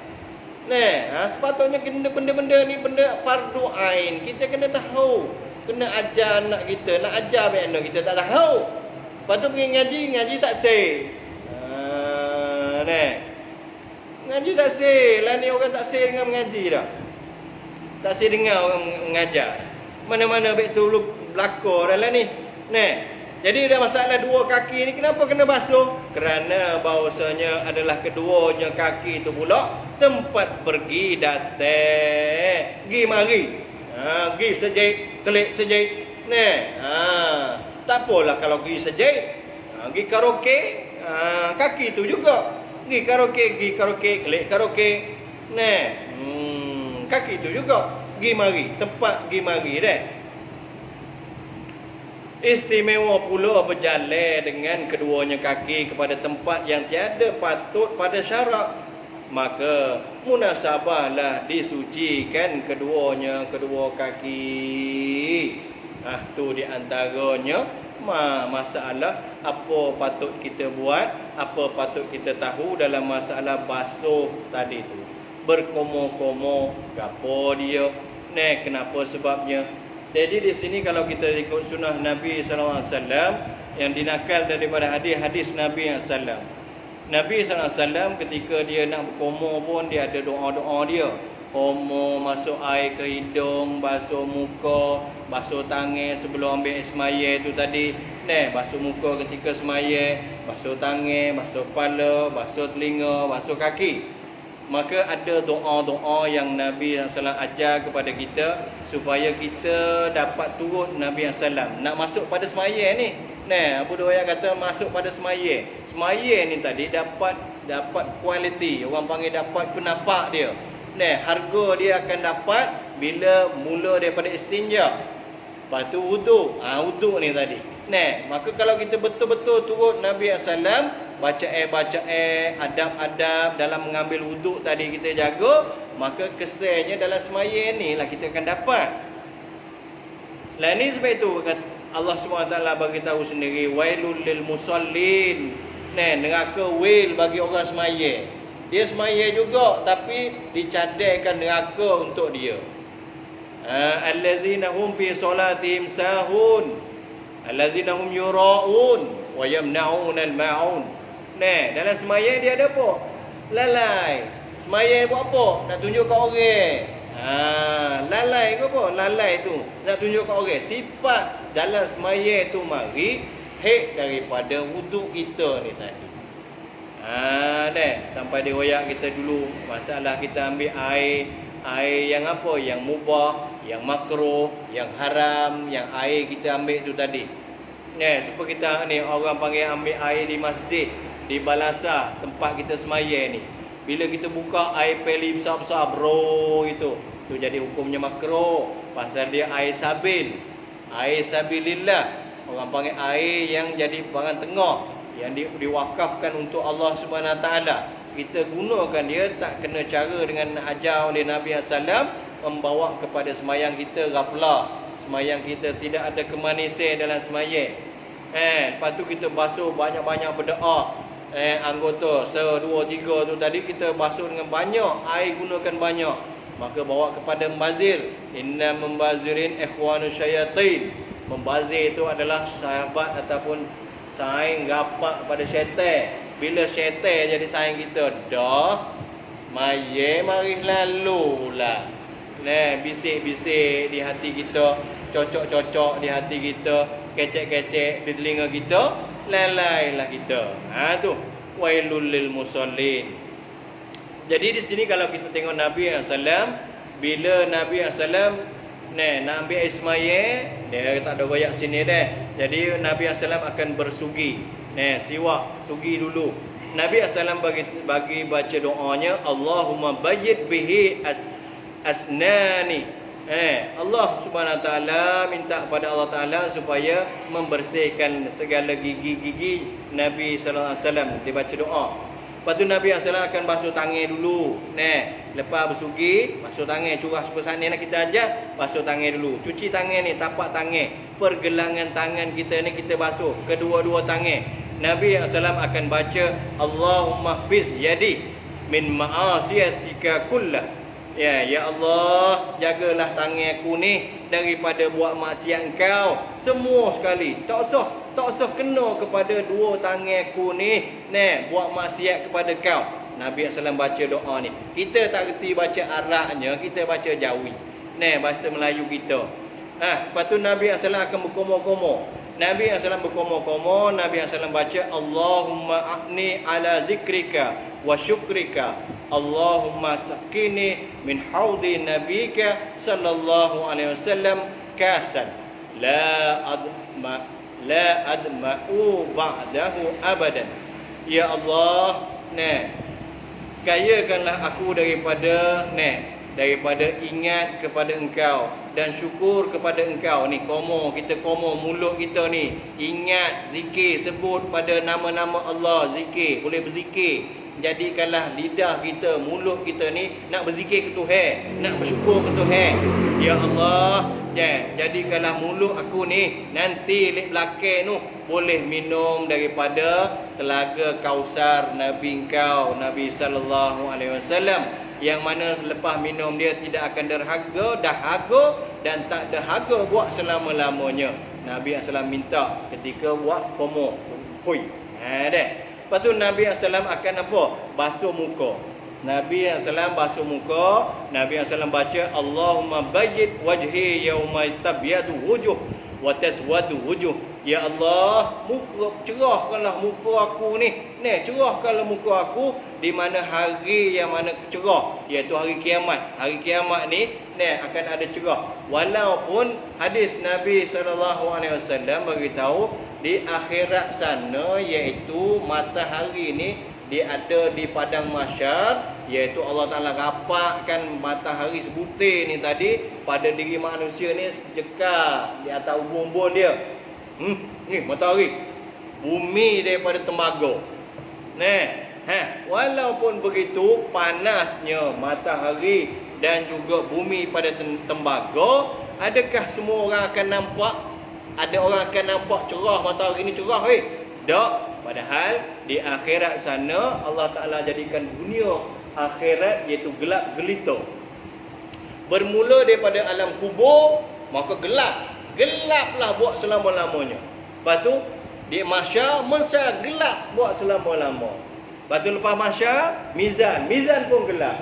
Nah, sepatutnya benda-benda ni benda fardu ain. Kita kena tahu. Kena ajar anak kita, nak ajar anak kita tak tahu. Lepas tu pergi ngaji tak say. Ngaji tak say. Lah ni orang tak say dengan mengaji dah. Tak say dengar orang mengajar. Mana-mana baik tu berlaku dah lah ni. Jadi ada masalah dua kaki ni kenapa kena basuh? Kerana bahawasanya adalah keduanya kaki tu pula tempat pergi datang, pergi mari. Pergi sejik, kelik sejik. Tak apalah kalau pergi sejik, pergi karaoke, kaki tu juga. Pergi karaoke, kelik karaoke. Kaki tu juga pergi mari, tempat pergi mari dah. Istimewa pula berjalan dengan keduanya kaki kepada tempat yang tiada patut pada syarak. Maka munasabahlah disucikan kedua kaki. Tu di antaranya masalah apa patut kita buat, apa patut kita tahu dalam masalah basuh tadi tu. Berkomo-komo gapo dia? Kenapa sebabnya? Jadi di sini kalau kita ikut sunnah Nabi sallallahu alaihi wasallam yang dinakal daripada hadis-hadis Nabi sallallahu Nabi SAW ketika dia nak berkomo pun dia ada doa-doa dia. Komo, masuk air ke hidung, basuh muka, basuh tangan sebelum ambil semaya tu tadi. Basuh muka ketika semaya, basuh tangan, basuh kepala, basuh telinga, basuh kaki. Maka ada doa-doa yang Nabi SAW ajar kepada kita supaya kita dapat turut Nabi SAW. Nak masuk pada semaya ni. Abu Dawud kata masuk pada semaya. Semaya ni tadi dapat kualiti. Orang panggil dapat penapak dia. Harga dia akan dapat bila mula daripada istinja. Lepas tu wuduk. Wuduk ni tadi. Maka kalau kita betul-betul turut Nabi SAW, baca adab-adab dalam mengambil wuduk tadi kita jaga, maka kesannya dalam semaya ni lah kita akan dapat. Lah ni sebab itu Allah SWT bagi tahu sendiri, wailul lil musallin. Neraka wail bagi orang semaya. Dia semaya juga tapi dicadangkan neraka untuk dia. Allazina hum fi solatihim sahun, allazina hum yura'un wa yamna'un al-ma'un. Dalam semaya dia ada apa? Lalai. Semaya buat apa? Nak tunjuk kat orang. Lalai ke apa? Lalai tu nak tunjuk kat orang. Sifat dalam semaya tu mari hek daripada wuduk kita ni tadi. Sampai diriwayat kita dulu masalah kita ambil air yang apa? Yang mubah, yang makruh, yang haram, yang air kita ambil tu tadi. Supaya kita ni orang panggil ambil air di masjid, di balasah tempat kita semaya ni. Bila kita buka air peli besar-besar bro itu, tu jadi hukumnya makruh pasal dia air sabil. Air sabilillah. Orang panggil air yang jadi barang tengah, yang diwakafkan untuk Allah Subhanahu Wa Taala. Kita gunakan dia tak kena cara dengan ajar oleh Nabi SAW membawa kepada semayang kita ghaflah. Semayang kita tidak ada kemanisan dalam semayang. Lepas tu kita basuh banyak-banyak berdoa. Anggota 1, 2, 3 tu tadi kita basuh dengan banyak, air gunakan banyak. Maka bawa kepada membazir. Inna membazirin ikhwanu syayatin. Membazir itu adalah sahabat ataupun saing gapak pada syaitan. Bila syaitan jadi saing kita, dah maya mari lalulah. Bisik-bisik di hati kita, cocok-cocok di hati kita, kecek-kecek di telinga kita, lalailah kita. Tu wailul lil musallin. Jadi di sini kalau kita tengok Nabi SAW, bila Nabi SAW nak ambil air semaya, dia tak ada royak sini dah. Jadi Nabi SAW akan bersugi. Siwak, sugi dulu. Nabi SAW bagi baca doanya, Allahumma bayyid bihi asnani. Allah Subhanahu Wa Taala minta kepada Allah Taala supaya membersihkan segala gigi-gigi Nabi sallallahu alaihi wasallam. Dia baca doa. Lepas tu Nabi SAW akan basuh tangan dulu. Lepas bersugi, basuh tangan. Curah seperti ni nak kita ajar, basuh tangan dulu. Cuci tangan ni, tapak tangan. Pergelangan tangan kita ni kita basuh. Kedua-dua tangan. Nabi SAW akan baca, Allahumma hafiz yadi min ma'asiyatika kullah. Ya Allah, jagalah tangan aku ni daripada buat maksiat engkau semua sekali. Tak usah kena kepada dua tangan aku ni buat maksiat kepada kau. Nabi SAW baca doa ni. Kita tak reti baca Arabnya, kita baca Jawi. Bahasa Melayu kita. Lepas tu Nabi SAW akan berkomo-komo. Nabi SAW berkomo-komo, Nabi SAW baca Allahumma a'ni ala zikrika wa syukrika. Allahumma sakini min haudi nabika sallallahu alaihi wasallam kasan la adma'u ba'dahu abadan. Ya Allah, kayakanlah aku daripada ingat kepada engkau dan syukur kepada engkau. Ni komo, kita komo mulut kita ni ingat, zikir, sebut pada nama-nama Allah, zikir, boleh berzikir. Jadikanlah lidah kita, mulut kita ni nak berzikir ke Tuhan, nak bersyukur ke Tuhan. Ya Allah, jadikanlah mulut aku ni nanti lek belakang tu boleh minum daripada telaga Kausar Nabi engkau, Nabi sallallahu alaihi wasallam, yang mana selepas minum dia tidak akan dahaga dan tak dahaga buat selama-lamanya. Nabi SAW minta ketika buat komo. Hui. Lepas tu Nabi SAW akan apa? Basuh muka. Nabi SAW basuh muka. Nabi SAW baca Allahumma bayyid wajhi yauma tabyadu wujuh wa taswadu wujuh. Ya Allah, cerahkanlah muka aku ni. Cerahkanlah muka aku di mana hari yang mana cerah, iaitu hari kiamat. Hari kiamat ni akan ada cerah. Walaupun hadis Nabi SAW beritahu di akhirat sana, iaitu matahari ni dia ada di padang mahsyar, iaitu Allah Ta'ala rapatkan matahari sebutir ni tadi pada diri manusia ni sejekar di atas ubun-ubun dia. Ni matahari, bumi daripada tembaga. Walaupun begitu panasnya matahari dan juga bumi pada tembaga, adakah semua orang akan nampak? Ada orang akan nampak cerah matahari ni cerah? Tak. Padahal di akhirat sana Allah Ta'ala jadikan dunia akhirat iaitu gelap gelita. Bermula daripada alam kubur, maka gelaplah buat selama-lamanya. Lepas tu di mahsyar masa gelap buat selama-lama. Lepas tu lepas mahsyar mizan pun gelap.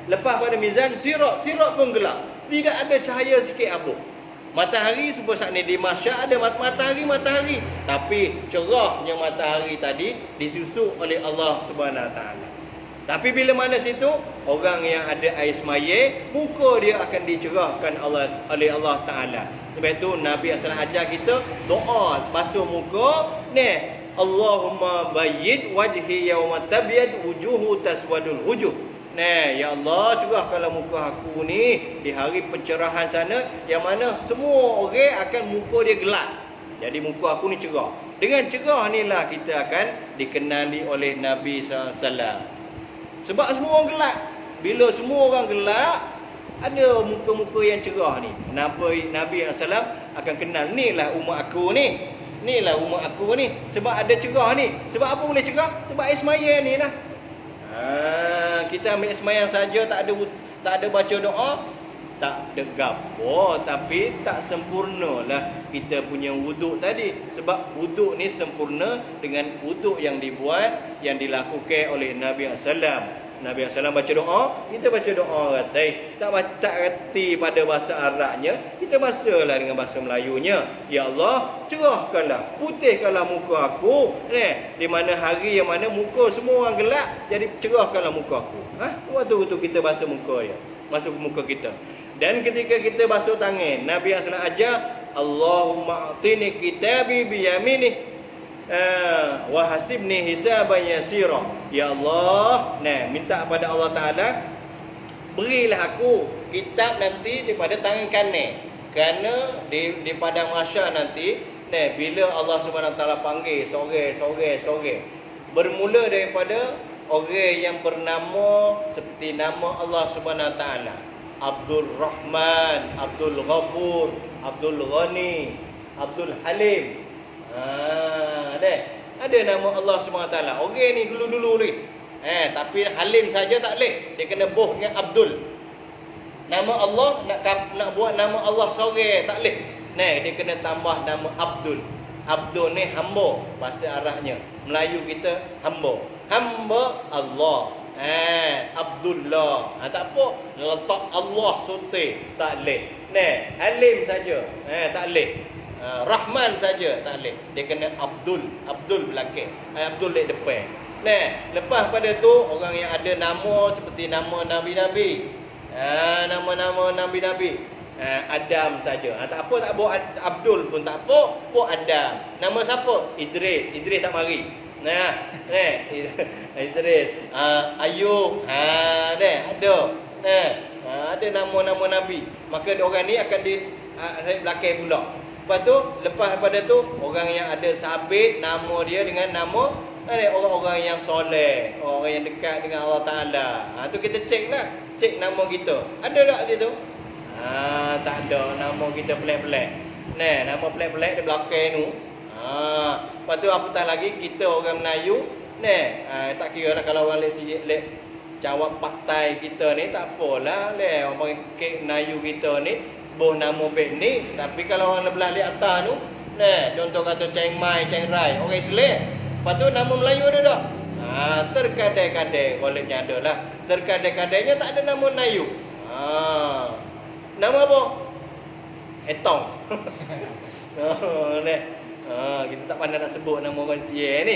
Lepas pada mizan sirat pun gelap. Tidak ada cahaya sikit apa. Matahari supaya saat ni di mahsyar ada matahari, tapi cerahnya matahari tadi disusuk oleh Allah Subhanahu Wa Taala. Tapi bila mana situ orang yang ada air semaya, muka dia akan dicerahkan oleh Allah Taala. Sebab itu Nabi SAW ajar kita doa basuh muka Allahumma bayyid wajhi yauma tabyad wujuhu taswadul wujuh. Ya Allah, cerahkanlah muka aku ni di hari pencerahan sana, yang mana semua orang akan muka dia gelap. Jadi muka aku ni cerah. Dengan cerah inilah kita akan dikenali oleh Nabi SAW. Sebab semua orang gelap. Bila semua orang gelap, ada muka-muka yang cerah ni. Nabi SAW akan kenal, inilah umat aku ni. Inilah umat aku ni. Sebab ada cerah ni. Sebab apa boleh cerah? Sebab air semaya ni lah. Kita ambil semayang saja, tak ada baca doa, tak ada gapo, tapi tak sempurna lah kita punya wuduk tadi. Sebab wuduk ni sempurna dengan wuduk yang dilakukan oleh Nabi SAW. Nabi SAW baca doa, kita baca doa ratai. Tak reti pada bahasa Arabnya, kita bacalah dengan bahasa Melayunya. Ya Allah, cerahkanlah, putihkanlah muka aku. Di mana hari yang mana muka semua orang gelap, jadi cerahkanlah muka aku. Waktu kita basuh muka ya, masuk muka kita. Dan ketika kita basuh tangan, Nabi SAW ajar Allahumma a'tini kitabi biyaminih wa hasibni hisaban yasira. Ya Allah, minta kepada Allah Ta'ala berilah aku kitab nanti daripada tangan kanan. Kerana di padang mahsyar nanti, bila Allah Subhanahu Taala panggil sorang, bermula daripada orang yang bernama seperti nama Allah Subhanahu Taala, Abdul Rahman, Abdul Ghafur, Abdul Ghani, Abdul Halim. Ada nama Allah SWT. Orang ni dulu-dulu ni. Tapi Halim saja tak boleh. Dia kena boh dengan Abdul. Nama Allah nak buat nama Allah seorang tak boleh. Dia kena tambah nama Abdul. Abdul ni hamba bahasa Arabnya. Melayu kita hamba. Hamba Allah. Abdullah. Tak apa letak Allah sote tak boleh. Halim saja. Tak boleh. Rahman saja tak boleh. Dia kena Abdul belakang. Abdul di depan. Lepas pada tu orang yang ada nama seperti nama nabi-nabi. Nama-nama nabi-nabi. Adam saja. Tak apa tak buat Abdul pun tak apa, buat Adam. Nama siapa? Idris tak mari. Idris. Ayub. Ada. Ada nama-nama nabi. Maka orang ni akan di belakang pula. Lepas pada tu orang yang ada sabit nama dia dengan nama orang-orang yang soleh, orang yang dekat dengan Allah Taala. Tu kita ceklah, cek nama kita. Ada tak situ? Tak ada, nama kita pelik-pelik. Nama pelik-pelik di belakang tu. Lepas tu apatah lagi kita orang Melayu, tak kira lah kalau orang lek jawab partai kita ni tak apalah, orang panggil kek Melayu kita ni boh nama beg ni. Tapi kalau orang belah di atas tu, contoh kata Chiang Mai, Chiang Rai, orang Islam. Lepas tu nama Melayu ada tak? Terkadang-kadang goleknya ada lah. Terkadang-kadangnya tak ada nama Melayu. Nama apa? Etong. Kita tak pandai nak sebut nama orang Cie ni.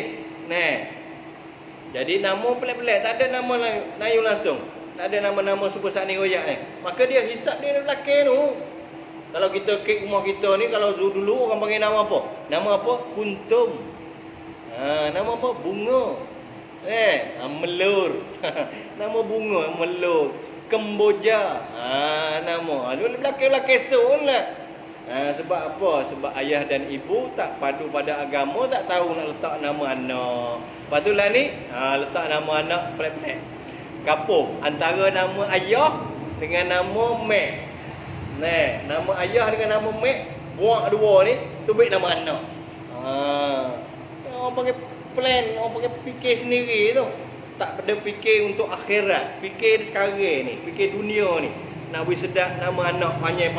Jadi nama pelik-pelik, tak ada nama Melayu langsung. Tak ada nama-nama super sani royak ni. Maka dia hisap dia di belakang tu. Kalau kita kek rumah kita ni, kalau dulu orang panggil nama apa? Nama apa? Kuntum. Nama apa? Bunga. Melur. Nama bunga, melur. Kemboja. Nama. Dia belakang-belakang esok lah. Sebab apa? Sebab ayah dan ibu tak padu pada agama, tak tahu nak letak nama anak. Lepas tu lah ni, letak nama anak pelik-pelik. Kapur antara nama ayah dengan nama mek. Nama ayah dengan nama mek, buat dua ni tu baik nama anak. Orang pakai plan, orang pakai fikir sendiri tu. Tak pada fikir untuk akhirat, fikir sekarang ni, fikir dunia ni. Nak beri sedap nama anak panjang.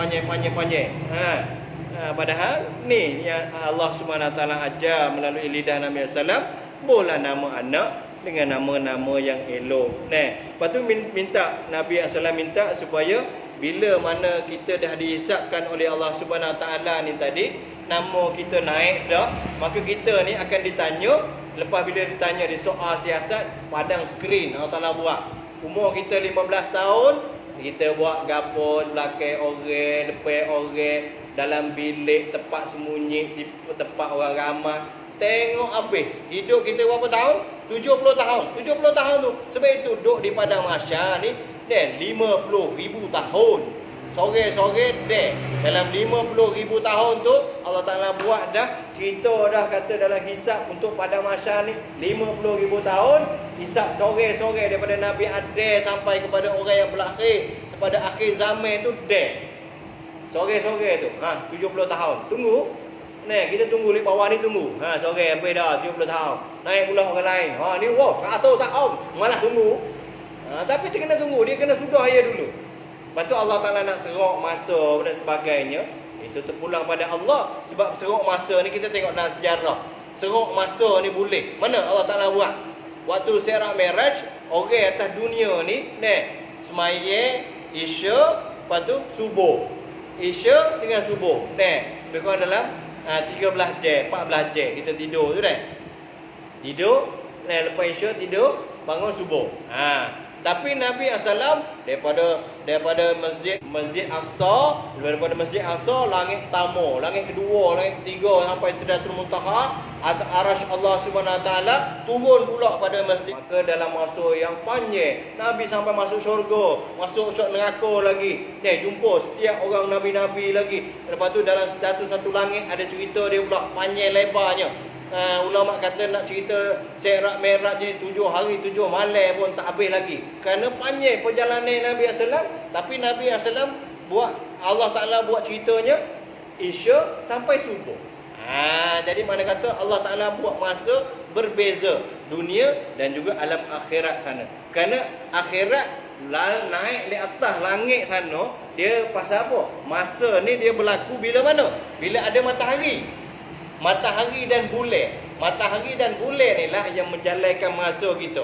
Padahal ni yang Allah Subhanahu Taala ajar melalui lidah Nabi sallallahu alaihi wasallam, boleh nama anak dengan nama-nama yang elok. Lepas tu minta Nabi SAW minta supaya bila mana kita dah dihisapkan oleh Allah Subhanahu Taala ni tadi, nama kita naik dah, maka kita ni akan ditanya. Lepas bila ditanya di soal siasat, padang skrin Allah Taala buat. Umur kita 15 tahun, kita buat gapo belakang orang, depan orang, dalam bilik, tempat sembunyi, tempat orang ramai. Tengok habis. Hidup kita berapa tahun? 70 tahun. 70 tahun tu. Sebab itu duduk di padang mahsyar ni 50,000 tahun. Sore-sore dalam 50,000 tahun tu Allah Taala buat dah, cerita dah kata dalam hisap untuk padang mahsyar ni 50,000 tahun. Hisap sore-sore daripada Nabi Adam sampai kepada orang yang berakhir, kepada akhir zaman tu sore-sore tu. 70 tahun. Tunggu. Kita tunggu di bawah ni tunggu. Sore sampai dah 70 tahun. Naik pula orang lain. Ni 100 tahun. Malah tunggu. Tapi dia kena tunggu. Dia kena sudah ya dulu. Lepas tu Allah Ta'ala nak serok masa dan sebagainya. Itu terpulang pada Allah. Sebab serok masa ni kita tengok dalam sejarah. Serok masa ni boleh. Mana Allah Ta'ala buat? Waktu Isra Mi'raj, orang atas dunia ni, semaya, Isya, lepas tu subuh. Isya dengan subuh. Lebih kurang dalam 13 jam, 14 jam kita tidur tu Tidur, lepas Isya tidur, bangun subuh. Tapi Nabi SAW daripada Masjid Aqsa, daripada Masjid Aqsa, langit pertama, langit kedua, langit ketiga sampai Sidratul Muntaha, arasy Allah Subhanahu Wa Taala turun pula pada masjid. Maka dalam masa yang panjang Nabi sampai masuk syurga, masuk neraka lagi. Jumpa setiap orang nabi-nabi lagi. Lepas tu dalam satu langit ada cerita dia pula panjang lebarnya. Ulama kata nak cerita Mi'raj Mi'raj ni 7 hari 7 malam pun tak habis lagi. Kerana panjang perjalanan Nabi SAW. Tapi Nabi SAW buat, Allah Ta'ala buat ceritanya Isya sampai subuh. Jadi mana kata Allah Ta'ala buat masa berbeza dunia dan juga alam akhirat sana. Kerana akhirat naik di atas langit sana, dia pasal apa? Masa ni dia berlaku bila mana? Bila ada matahari. Matahari dan bulan. Matahari dan bulan ni lah yang menjalankan masa kita.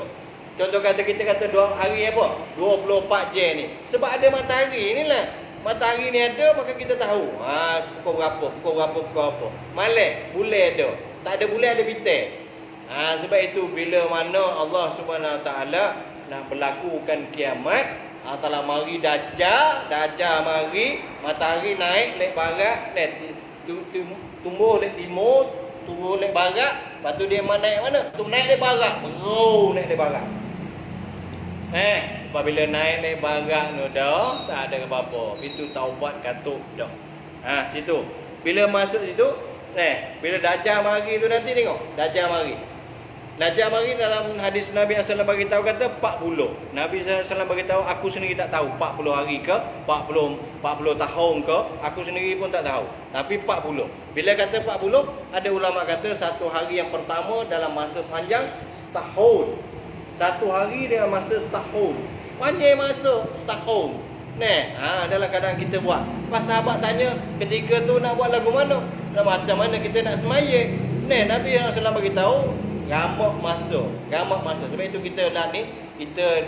Contoh kata kita kata 2 hari apa? 24 jam ni. Sebab ada matahari ni lah. Matahari ni ada maka kita tahu. Pukul berapa. Malam bulan ada. Tak ada bulan ada bintang. Sebab itu bila mana Allah Subhanahu Wa Taala nak berlakukan kiamat, telah mari Dajjal mari, matahari naik lek barat, tumbuh lek timur, turun lek barat, lepas tu dia naik mana? Tu naik lek barat, naik lek barat. Apabila naik lek barat tu dah tak ada apa-apa. Itu taubat katuk dah. Situ. Bila masuk situ, bila Dajjal mari tu nanti tengok, Dajjal mari dalam hadis Nabi SAW bagi tahu kata 40. Nabi SAW bagi tahu, aku sendiri tak tahu 40 hari ke 40 tahun ke, aku sendiri pun tak tahu. Tapi 40. Bila kata 40, ada ulama kata satu hari yang pertama dalam masa panjang setahun. Satu hari dalam masa setahun. Panjang masa setahun. Dalam keadaan kita buat. Pas sahabat tanya ketika tu nak buat lagu mana? Macam mana kita nak semayang? Nabi SAW bagi tahu gamak masa. Sebab itu kita dah ni, kita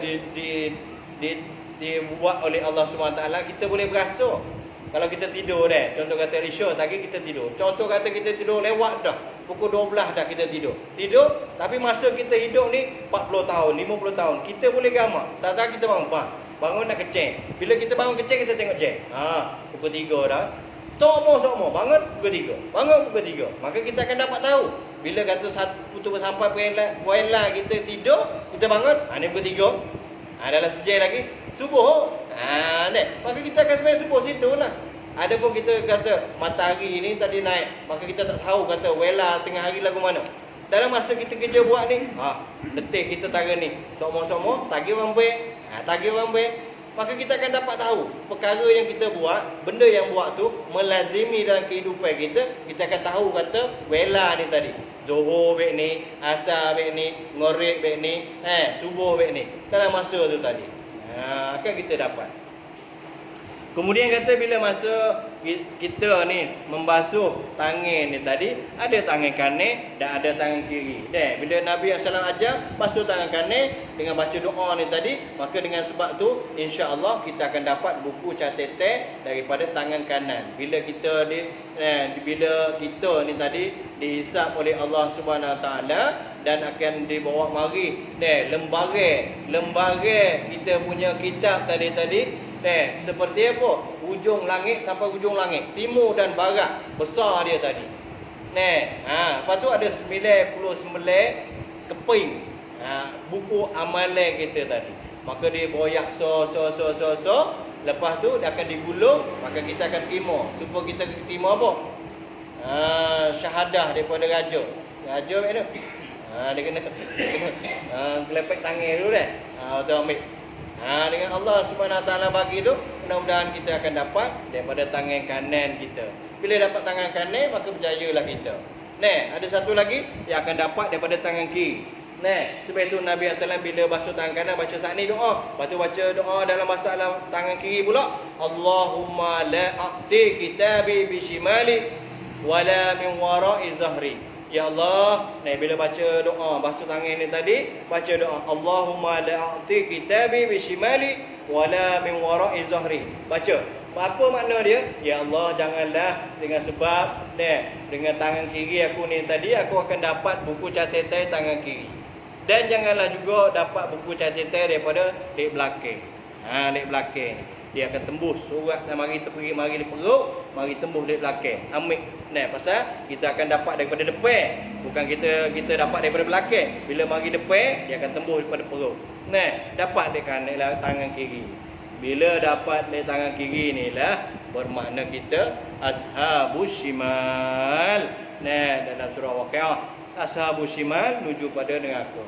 dibuat oleh Allah SWT, kita boleh berasa. Kalau kita tidur contoh kata Isya tadi kita tidur. Contoh kata kita tidur lewat dah. Pukul 12 dah kita tidur. Tapi masa kita hidup ni 40 tahun, 50 tahun. Kita boleh gamak. Tak kita bangun nak keceng. Bila kita bangun keceng kita tengok jam. Pukul 3 dah. Sokmo bangun pukul 3. Bangun pukul 3. Maka kita akan dapat tahu. Bila kata putus sampai puela kita tidur, kita bangun, ni pukul 3. Dalam sejam lagi subuh. Maka kita akan sembahyang subuh situ lah. Ada pun kita kata matahari ni tadi naik, maka kita tak tahu kata wela tengah hari lagu mana. Dalam masa kita kerja buat ni, letih kita tara ni, sokmo tagih orang baik. Maka kita akan dapat tahu perkara yang kita buat, benda yang buat tu melazimi dalam kehidupan kita. Kita akan tahu kata wela ni tadi, Zuhur baik ni, Asar baik ni, Maghrib baik ni, Subuh baik ni, dalam masa tu tadi. Akan kita dapat. Kemudian kata bila masa kita ni membasuh tangan ni tadi, ada tangan kanan dan ada tangan kiri. Bila Nabi SAW ajar basuh tangan kanan dengan baca doa ni tadi, maka dengan sebab tu insya-Allah kita akan dapat buku catatan daripada tangan kanan. Bila kita ni tadi dihisap oleh Allah Subhanahu Wa Taala dan akan dibawa mari lembaga kita punya kitab tadi seperti apa? Ujung langit sampai ujung langit, timur dan barat, besar dia tadi. Lepas tu ada 99 keping buku amalan kita tadi. Maka dia boyak lepas tu dia akan digulung, maka kita akan terima. Supaya kita terima apa? Syahadah daripada raja macam tu. Dia kena kelepek tangan dulu tu ambil. Dengan Allah Subhanahu Wa Taala bagi tu, mudah-mudahan kita akan dapat daripada tangan kanan kita. Bila dapat tangan kanan, maka berjayalah kita. Ada satu lagi yang akan dapat daripada tangan kiri. Sebab itu Nabi SAW bila basuh tangan kanan baca saat ni doa. Lepas tu baca doa dalam masalah tangan kiri pula. Allahumma la a'ti kitabi bishimali wala min wara'i zahri. Ya Allah, bila baca doa basuh tangan ni tadi, baca doa Allahumma la a'ti kitabi bishimali wala min wara'i zahri. Baca. Apa makna dia? Ya Allah, janganlah dengan sebab dengan tangan kiri aku ni tadi aku akan dapat buku catatan tangan kiri. Dan janganlah juga dapat buku catatan daripada dek belakang. Dek belakang ni. Dia akan tembus surat dan mari pergi mari di perut, mari tembus dek belakang. Ambil. Nah, pasal kita akan dapat daripada depan. Bukan kita dapat daripada belakang. Bila mari depan, dia akan tembus daripada perut. Nah, dapat dek kanan tangan kiri. Bila dapat dek tangan kiri ni lah bermakna kita ashabus shimal. Nah, dalam surah Waqiah, ashabus shimal menuju pada neraka.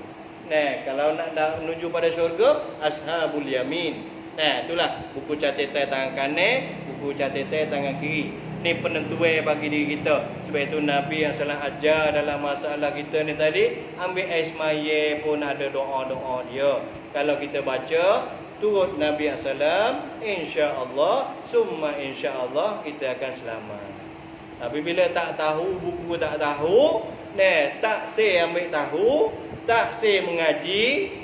Nah, kalau nak menuju pada syurga, ashabul yamin. Nah, itulah buku catatan tangan kanan, buku catatan tangan kiri. Ni penentuan bagi diri kita. Sebab itu Nabi yang salah ajar dalam masalah kita ni tadi, ambil ais maya pun ada doa-doa dia. Kalau kita baca turut Nabi SAW, insya-Allah, summa insya-Allah kita akan selamat. Tapi bila tak tahu, buku tak tahu, tak say ambil tahu, tak say mengaji,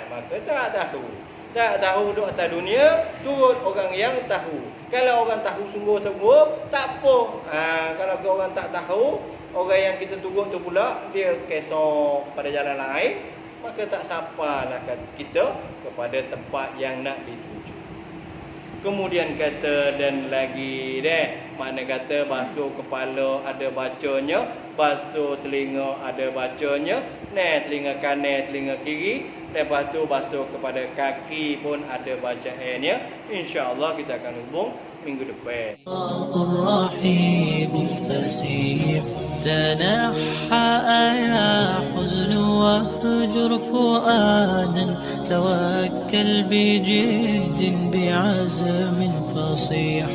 maka tak tahu. Tak tahu duk atas dunia, turut orang yang tahu. Kalau orang tahu sungguh-sungguh, tak apa. Kalau orang tak tahu, orang yang kita turut tu pula, dia kesok pada jalan lain, maka tak sapalah kita kepada tempat yang nak dituju. Kemudian kata dan lagi makna kata basuh kepala ada bacanya, basuh telinga ada bacanya, telinga kanan, telinga kiri, lepas tu basuh kepada kaki pun ada bacaannya. Insya-Allah kita akan hubung minggu depan. الرحيب الفسيح تنحى يا حزن واهجر فؤادا توكل بجد بعزم فصيح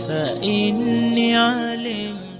فإني علمت